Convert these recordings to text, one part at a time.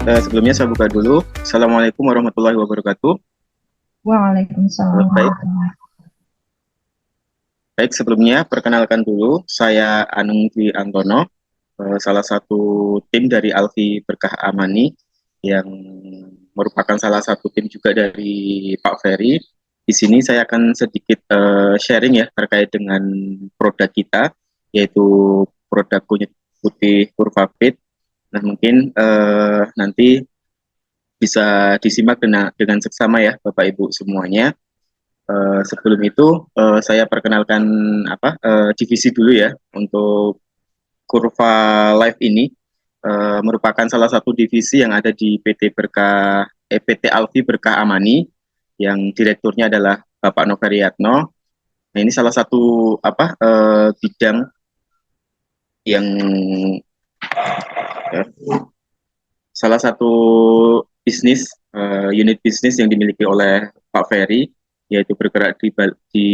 Sebelumnya saya buka dulu. Assalamualaikum warahmatullahi wabarakatuh. Waalaikumsalam Baik, warahmatullahi. baik sebelumnya perkenalkan dulu, saya Anung Dwi Anggono, salah satu tim dari Alfi Berkah Amani yang merupakan salah satu tim juga dari Pak Ferry. Di sini saya akan sedikit sharing ya terkait dengan produk kita, yaitu produk kunyit putih Purvapid. Nah, mungkin nanti bisa disimak dengan seksama ya Bapak Ibu semuanya. Sebelum itu saya perkenalkan divisi dulu ya untuk Kurva Live ini merupakan salah satu divisi yang ada di PT Alfi Berkah Amani yang direkturnya adalah Bapak Noveriatno. Nah, ini salah satu bidang yang ya, salah satu unit bisnis yang dimiliki oleh Pak Ferry, yaitu bergerak di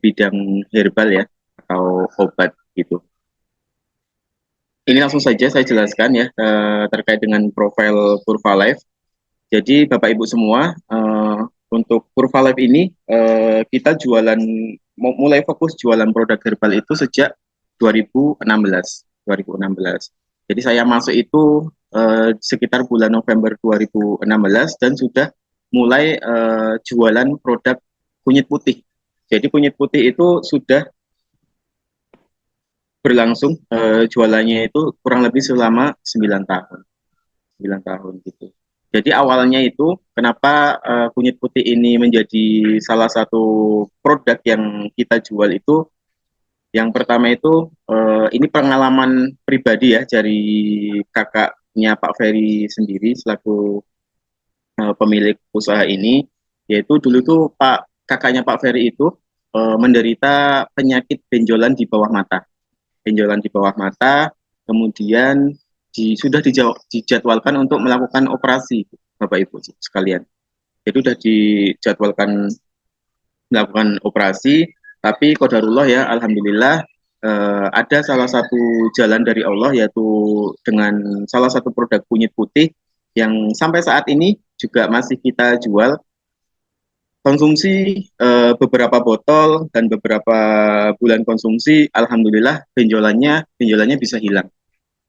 bidang herbal ya atau obat gitu. Ini langsung saja saya jelaskan ya terkait dengan profil Kurva Life. Jadi Bapak Ibu semua, untuk Kurva Life ini kita mulai fokus jualan produk herbal itu sejak 2016. 2016. Jadi saya masuk itu sekitar bulan November 2016 dan sudah mulai jualan produk kunyit putih. Jadi kunyit putih itu sudah berlangsung jualannya itu kurang lebih selama 9 tahun. 9 tahun gitu. Jadi awalnya itu kenapa kunyit putih ini menjadi salah satu produk yang kita jual itu, yang pertama itu ini pengalaman pribadi ya dari kakaknya Pak Ferry sendiri selaku pemilik usaha ini, yaitu dulu tuh kakaknya Pak Ferry itu menderita penyakit benjolan di bawah mata. Benjolan di bawah mata, kemudian sudah dijadwalkan untuk melakukan operasi, Bapak Ibu sekalian. Jadi sudah dijadwalkan melakukan operasi, tapi qadarullah ya, alhamdulillah ada salah satu jalan dari Allah, yaitu dengan salah satu produk kunyit putih yang sampai saat ini juga masih kita jual. Konsumsi beberapa botol dan beberapa bulan konsumsi, alhamdulillah benjolannya bisa hilang.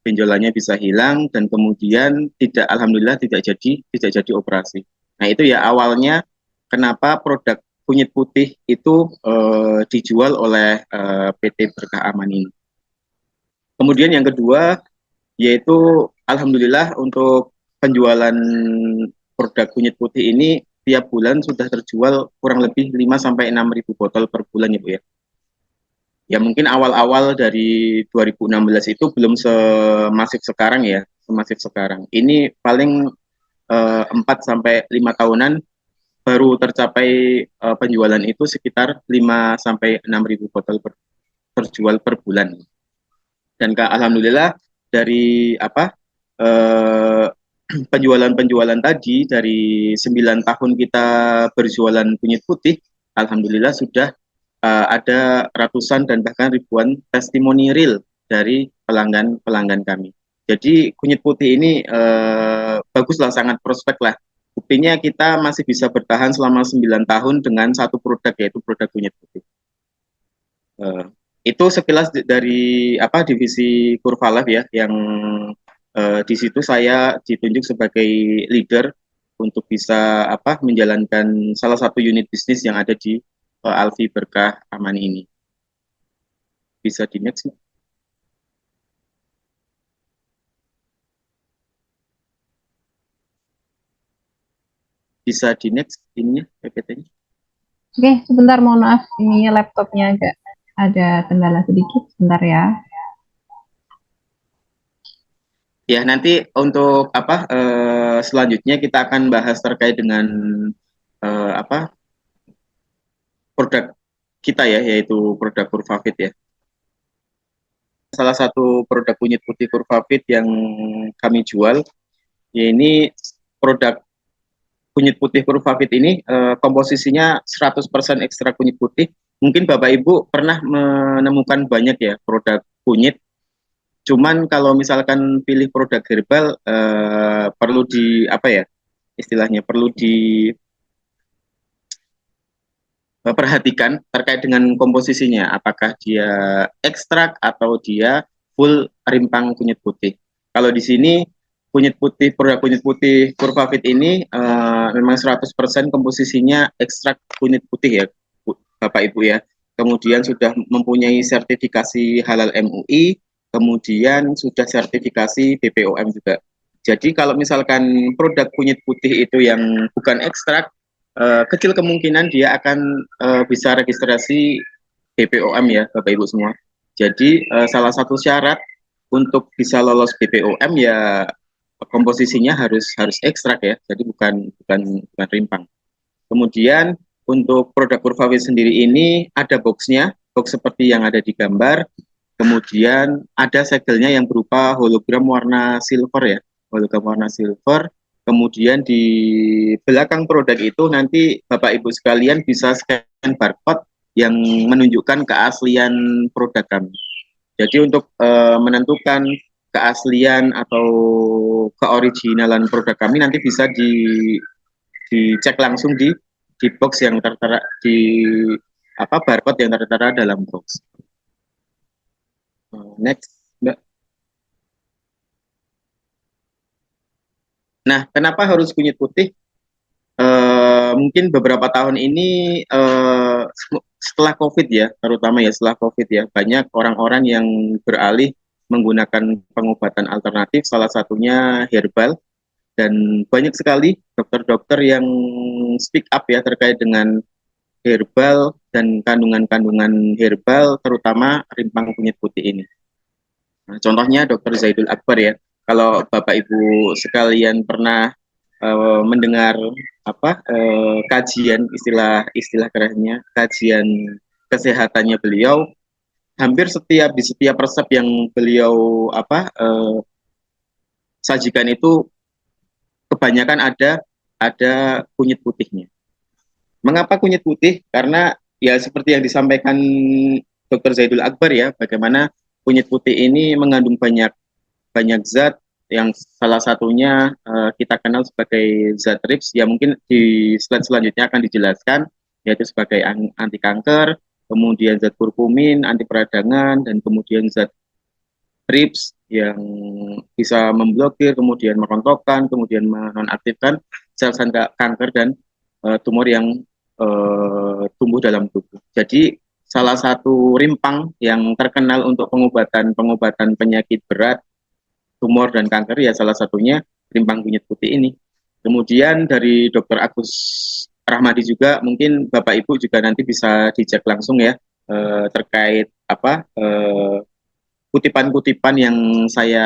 Benjolannya bisa hilang dan kemudian alhamdulillah tidak jadi operasi. Nah, itu ya awalnya kenapa produk kunyit putih itu dijual oleh PT Berkah Aman ini. Kemudian yang kedua yaitu alhamdulillah untuk penjualan produk kunyit putih ini tiap bulan sudah terjual kurang lebih 5 sampai 6 ribu botol per bulan ya Bu ya. Ya mungkin awal-awal dari 2016 itu belum semasif sekarang ya, semasif sekarang. Ini paling 4 sampai 5 tahunan baru tercapai penjualan itu sekitar 5 sampai 6 ribu botol terjual per bulan. Dan alhamdulillah dari eh, penjualan-penjualan tadi dari 9 tahun kita berjualan kunyit putih, alhamdulillah sudah ada ratusan dan bahkan ribuan testimoni real dari pelanggan-pelanggan kami. Jadi kunyit putih ini baguslah, sangat prospek lah. Buktinya kita masih bisa bertahan selama 9 tahun dengan satu produk, yaitu produk kunyit putih. Uh, itu sekilas dari divisi Kurva Life ya, yang di situ saya ditunjuk sebagai leader untuk bisa menjalankan salah satu unit bisnis yang ada di Alfi Berkah Aman ini. Bisa di next? Bisa di next ininya PPT-nya. Oke, sebentar mohon maaf, ini laptopnya agak ada kendala sedikit, sebentar ya. Ya, nanti untuk selanjutnya kita akan bahas terkait dengan eh, apa produk kita ya, yaitu produk Purvafit ya. Salah satu produk kunyit putih Purvafit yang kami jual, ya ini produk kunyit putih Purvafit ini komposisinya 100% ekstra kunyit putih. Mungkin Bapak Ibu pernah menemukan banyak ya produk kunyit Cuman kalau misalkan pilih produk herbal perlu di apa ya istilahnya perlu diperhatikan terkait dengan komposisinya, apakah dia ekstrak atau dia full rimpang kunyit putih. Kalau di sini kunyit putih, produk kunyit putih Purvavit ini memang 100% komposisinya ekstrak kunyit putih ya, Bapak Ibu ya. Kemudian sudah mempunyai sertifikasi halal MUI, kemudian sudah sertifikasi BPOM juga. Jadi kalau misalkan produk kunyit putih itu yang bukan ekstrak, kecil kemungkinan dia akan bisa registrasi BPOM ya, Bapak Ibu semua. Jadi salah satu syarat untuk bisa lolos BPOM ya komposisinya harus harus ekstrak ya, jadi bukan rimpang. Kemudian untuk produk Purvavit sendiri ini ada boxnya, box seperti yang ada di gambar. Kemudian ada segelnya yang berupa hologram warna silver ya, hologram warna silver. Kemudian di belakang produk itu nanti Bapak Ibu sekalian bisa scan barcode yang menunjukkan keaslian produk kami. Jadi untuk menentukan keaslian atau keoriginalan produk kami nanti bisa dicek langsung di box yang tertera di apa barcode yang tertera dalam box. Next, Mbak. Nah, kenapa harus kunyit putih? Mungkin beberapa tahun ini setelah COVID ya, terutama ya setelah COVID ya, banyak orang-orang yang beralih menggunakan pengobatan alternatif, salah satunya herbal, dan banyak sekali dokter-dokter yang speak up ya terkait dengan herbal dan kandungan-kandungan herbal, terutama rimpang kunyit putih ini. Nah, contohnya Dokter Zaidul Akbar ya. Kalau Bapak Ibu sekalian pernah mendengar apa kajian istilah kerennya kajian kesehatannya beliau, hampir di setiap resep yang beliau sajikan itu kebanyakan ada kunyit putihnya. Mengapa kunyit putih? Karena ya seperti yang disampaikan Dokter Zaidul Akbar ya, bagaimana kunyit putih ini mengandung banyak banyak zat yang salah satunya kita kenal sebagai zat TRIPS, ya mungkin di slide selanjutnya akan dijelaskan, yaitu sebagai anti kanker, kemudian zat kurkumin anti peradangan, dan kemudian zat TRIPS yang bisa memblokir, kemudian merontokkan, kemudian menonaktifkan sel-sel kanker dan tumor yang tumbuh dalam tubuh. Jadi salah satu rimpang yang terkenal untuk pengobatan penyakit berat, tumor dan kanker ya salah satunya rimpang kunyit putih ini. Kemudian dari Dr. Agus Rahmadi juga mungkin Bapak Ibu juga nanti bisa dicek langsung ya terkait kutipan-kutipan yang saya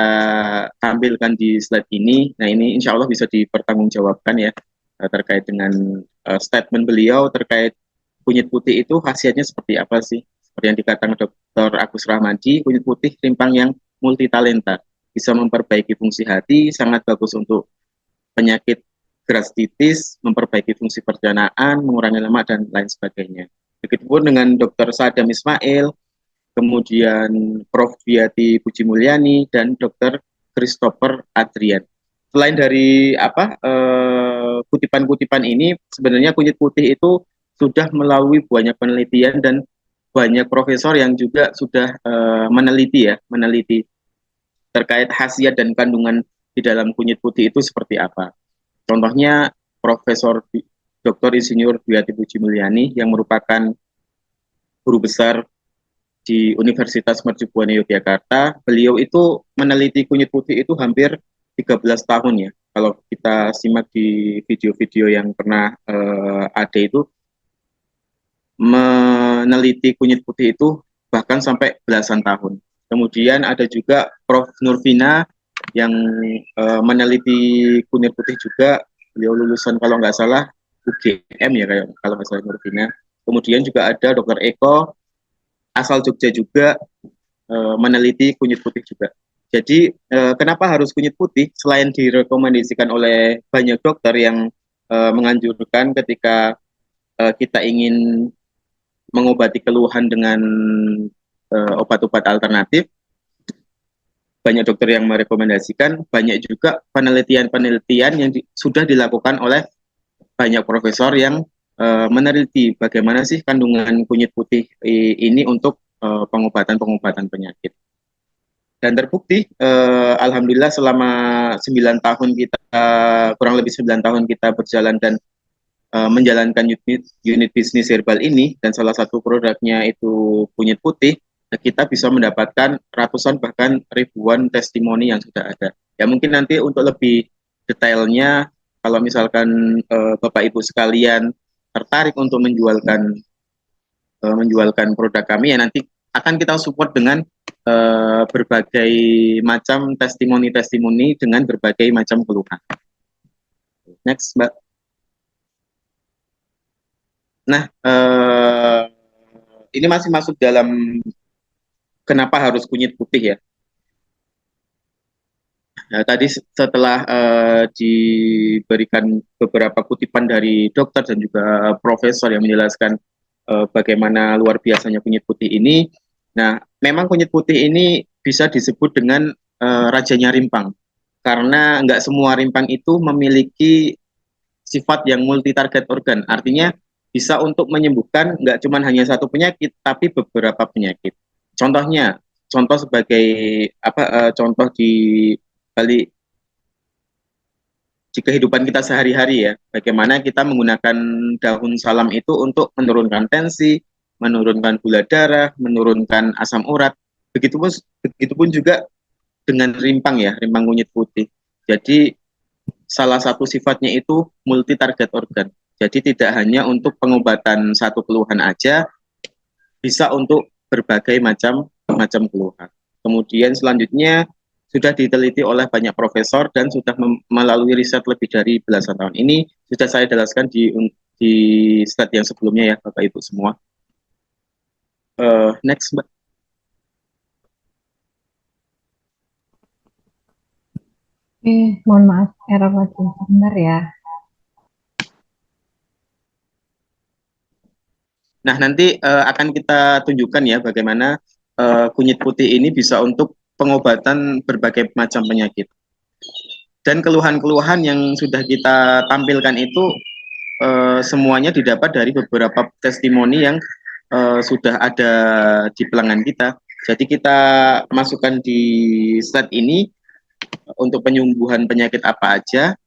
tampilkan di slide ini. Nah ini insya Allah bisa dipertanggungjawabkan ya terkait dengan statement beliau terkait kunyit putih itu khasiatnya seperti apa sih? Seperti yang dikatakan Dr. Agus Rahmadi, kunyit putih rimpang yang multitalenta, bisa memperbaiki fungsi hati, sangat bagus untuk penyakit gastritis, memperbaiki fungsi pencernaan, mengurangi lemak dan lain sebagainya. Begitupun dengan Dr. Sadam Ismail, kemudian Prof. Dwiati Puji Mulyani, dan Dr. Christopher Adrian. Selain dari kutipan-kutipan ini, sebenarnya kunyit putih itu sudah melalui banyak penelitian dan banyak profesor yang juga sudah meneliti terkait khasiat dan kandungan di dalam kunyit putih itu seperti apa. Contohnya Profesor Dr. Insinyur Dwiati Puji Mulyani yang merupakan guru besar di Universitas Mercubuana Yogyakarta, beliau itu meneliti kunyit putih itu hampir 13 tahun ya. Kalau kita simak di video-video yang pernah ada itu, meneliti kunyit putih itu bahkan sampai belasan tahun. Kemudian ada juga Prof. Nurvina yang meneliti kunyit putih juga, beliau lulusan kalau nggak salah UGM ya kalau nggak salah Nurvina. Kemudian juga ada Dr. Eko asal Jogja juga meneliti kunyit putih juga. Jadi kenapa harus kunyit putih? Selain direkomendasikan oleh banyak dokter yang menganjurkan ketika kita ingin mengobati keluhan dengan obat-obat alternatif, banyak dokter yang merekomendasikan, banyak juga penelitian-penelitian yang sudah dilakukan oleh banyak profesor yang meneliti bagaimana sih kandungan kunyit putih ini untuk pengobatan-pengobatan penyakit. Dan terbukti, alhamdulillah selama 9 tahun kita, kurang lebih 9 tahun kita berjalan dan menjalankan unit bisnis herbal ini, dan salah satu produknya itu kunyit putih, kita bisa mendapatkan ratusan bahkan ribuan testimoni yang sudah ada. Ya mungkin nanti untuk lebih detailnya, kalau misalkan Bapak Ibu sekalian tertarik untuk menjualkan produk kami, ya nanti akan kita support dengan berbagai macam testimoni-testimoni dengan berbagai macam keluhan. Next, Mbak. Nah, ini masih masuk dalam kenapa harus kunyit putih ya. Nah, tadi setelah diberikan beberapa kutipan dari dokter dan juga profesor yang menjelaskan bagaimana luar biasanya kunyit putih ini. Nah, memang kunyit putih ini bisa disebut dengan rajanya rimpang, karena nggak semua rimpang itu memiliki sifat yang multi target organ. Artinya bisa untuk menyembuhkan nggak cuma hanya satu penyakit, tapi beberapa penyakit. Contohnya, contoh sebagai contoh di balik di kehidupan kita sehari-hari ya, bagaimana kita menggunakan daun salam itu untuk menurunkan tensi, menurunkan gula darah, menurunkan asam urat. Begitupun juga dengan rimpang ya, rimpang kunyit putih. Jadi salah satu sifatnya itu multi target organ. Jadi tidak hanya untuk pengobatan satu keluhan aja, bisa untuk berbagai macam keluhan. Kemudian selanjutnya sudah diteliti oleh banyak profesor dan sudah melalui riset lebih dari belasan tahun. Ini sudah saya jelaskan di slide yang sebelumnya ya, Bapak Ibu semua. Next, Mbak. Mohon maaf, error lagi. Bentar ya. Nah, nanti akan kita tunjukkan ya bagaimana kunyit putih ini bisa untuk pengobatan berbagai macam penyakit. Dan keluhan-keluhan yang sudah kita tampilkan itu semuanya didapat dari beberapa testimoni yang sudah ada di pelanggan kita. Jadi kita masukkan di slide ini untuk penyembuhan penyakit apa aja,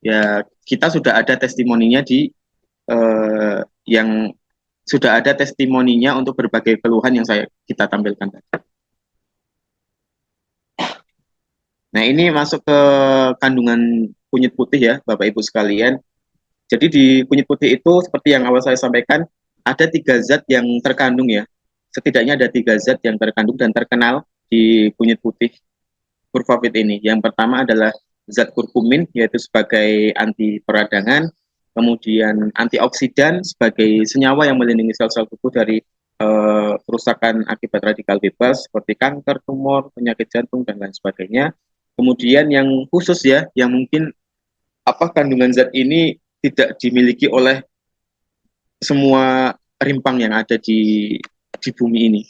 ya kita sudah ada testimoninya yang sudah ada testimoninya untuk berbagai keluhan yang kita tampilkan tadi. Nah, ini masuk ke kandungan kunyit putih ya, Bapak Ibu sekalian. Jadi di kunyit putih itu seperti yang awal saya sampaikan, ada 3 zat yang terkandung ya. Setidaknya ada 3 zat yang terkandung dan terkenal di kunyit putih kurkumin ini. Yang pertama adalah zat kurkumin, yaitu sebagai anti peradangan, kemudian antioksidan sebagai senyawa yang melindungi sel-sel tubuh dari kerusakan akibat radikal bebas seperti kanker, tumor, penyakit jantung dan lain sebagainya. Kemudian yang khusus ya, yang mungkin kandungan zat ini tidak dimiliki oleh semua rimpang yang ada di bumi ini,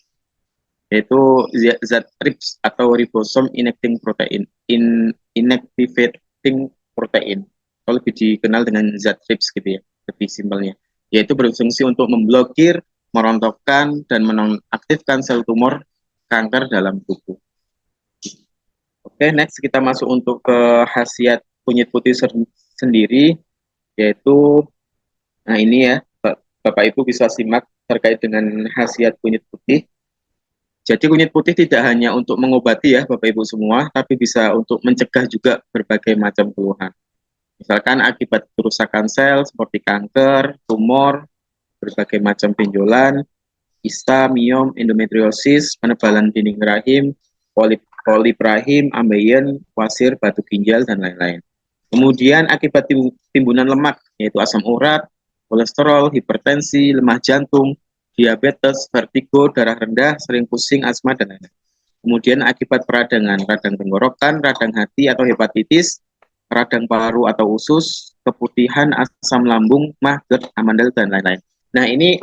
yaitu zat RIPS atau ribosom inactivating protein, inactivating protein, atau lebih dikenal dengan zat RIPS gitu ya, lebih simpelnya, yaitu berfungsi untuk memblokir, merontokkan dan menonaktifkan sel tumor kanker dalam tubuh. Oke, next kita masuk untuk ke khasiat kunyit putih sendiri, yaitu, nah ini ya, Bapak Ibu bisa simak terkait dengan khasiat kunyit putih. Jadi kunyit putih tidak hanya untuk mengobati ya Bapak Ibu semua, tapi bisa untuk mencegah juga berbagai macam keluhan. Misalkan akibat kerusakan sel seperti kanker, tumor, berbagai macam benjolan, kista, miom, endometriosis, penebalan dinding rahim, polip rahim, ambeien, wasir, batu ginjal, dan lain-lain. Kemudian akibat timbunan lemak, yaitu asam urat, kolesterol, hipertensi, lemah jantung, diabetes, vertigo, darah rendah, sering pusing, asma, dan lain-lain. Kemudian akibat peradangan, radang tenggorokan, radang hati atau hepatitis, radang paru atau usus, keputihan, asam lambung, mah, GERD, amandel, dan lain-lain. Nah, ini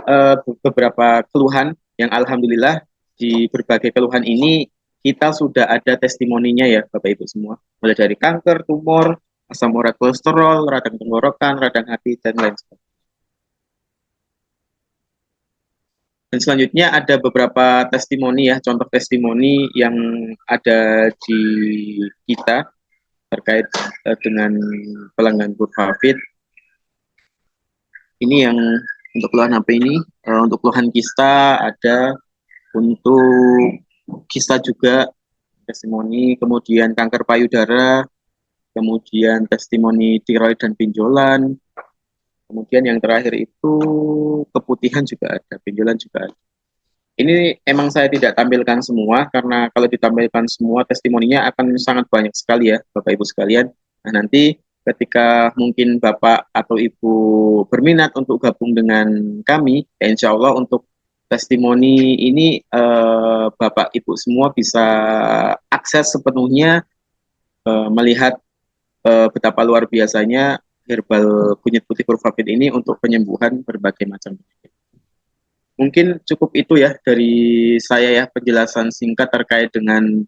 beberapa keluhan yang alhamdulillah di berbagai keluhan ini kita sudah ada testimoninya ya Bapak Ibu semua. Mulai dari kanker, tumor, asam urat kolesterol, radang tenggorokan, radang hati, dan lain sebagainya. Dan selanjutnya ada beberapa testimoni ya, contoh testimoni yang ada di kita terkait dengan pelanggan Purvafit. Ini yang untuk keluhan HP ini, untuk keluhan kista ada, untuk kista juga testimoni, kemudian kanker payudara, kemudian testimoni tiroid dan benjolan, kemudian yang terakhir itu keputihan juga ada, benjolan juga ada. Ini emang saya tidak tampilkan semua, karena kalau ditampilkan semua testimoninya akan sangat banyak sekali ya, Bapak Ibu sekalian. Nah, nanti ketika mungkin Bapak atau Ibu berminat untuk gabung dengan kami, ya insya Allah untuk testimoni ini Bapak Ibu semua bisa akses sepenuhnya, melihat betapa luar biasanya herbal kunyit putih Purvafit ini untuk penyembuhan berbagai macam penyakit. Mungkin cukup itu ya dari saya ya, penjelasan singkat terkait dengan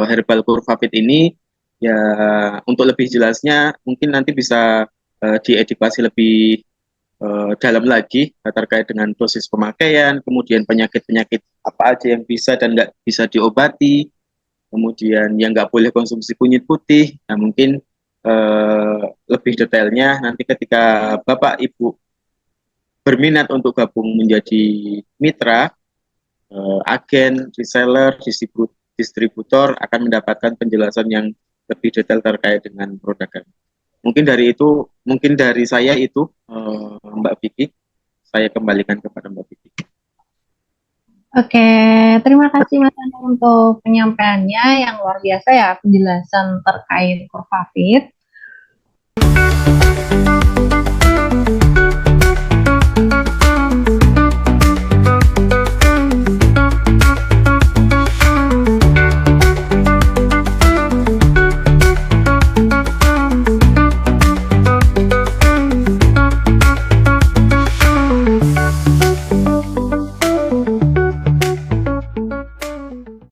herbal Purvafit ini. Ya, untuk lebih jelasnya mungkin nanti bisa diedukasi lebih dalam lagi terkait dengan dosis pemakaian, kemudian penyakit-penyakit apa aja yang bisa dan nggak bisa diobati, kemudian yang nggak boleh konsumsi kunyit putih. Nah, mungkin lebih detailnya nanti ketika Bapak Ibu berminat untuk gabung menjadi mitra, agen, reseller, distributor akan mendapatkan penjelasan yang lebih detail terkait dengan produk kami. Mungkin dari saya itu, Mbak Vicky. Saya kembalikan kepada Mbak Vicky. Oke, terima kasih Mas Anung untuk penyampaiannya yang luar biasa ya, penjelasan terkait Purvafit.